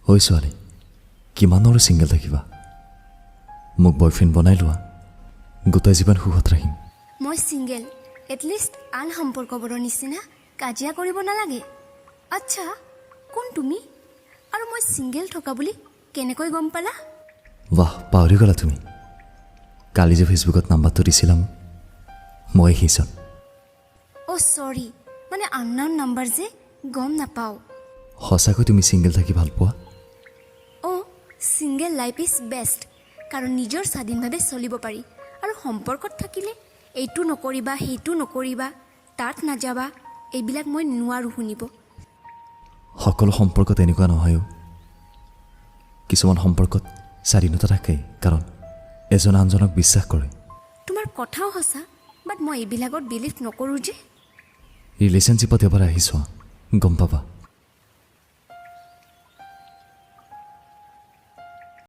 ঐ ছোৱালী, কিমানৰ ছিংগল থাকিবা? মোক বয়ফ্ৰেণ্ড বনাই লোৱা, গোটেই জীৱন সুখত ৰাখিম। মই ছিংগল, এটলিষ্ট আন সম্পৰ্কবোৰৰ নিচিনা কাজিয়া কৰিব নালাগে। আচ্ছা, কোন তুমি? আৰু মই ছিংগল থকা বুলি কেনেকৈ গম পালা? বাহ, পাহৰি গ'লা তুমি। কালি যে ফেচবুকত নাম্বাৰটো দিছিলা মোক, মই সেইজন। অ' চৰি, মানে আননাউন নাম্বাৰ যে, গম নাপাওঁ। সঁচাকৈ তুমি ছিংগল থাকি ভাল পোৱা? অ' ছিংগল লাইফ ইজ বেষ্ট, কাৰণ নিজৰ স্বাধীনভাৱে চলিব পাৰি। আৰু সম্পৰ্কত থাকিলে এইটো নকৰিবা, সেইটো নকৰিবা, তাত নাযাবা, এইবিলাক মই নোৱাৰোঁ শুনিব। সকলো সম্পৰ্কত এনেকুৱা নহয়ও। কিছুমান সম্পৰ্কত স্বাধীনতা থাকে, কাৰণ এজন আনজনক বিশ্বাস কৰে। তোমাৰ কথাও সঁচা, বাট মই এইবিলাকত বিলিভ নকৰোঁ যে। ৰিলেশ্যনশ্বিপত এবাৰ আহিছোৱা, গম পাবা।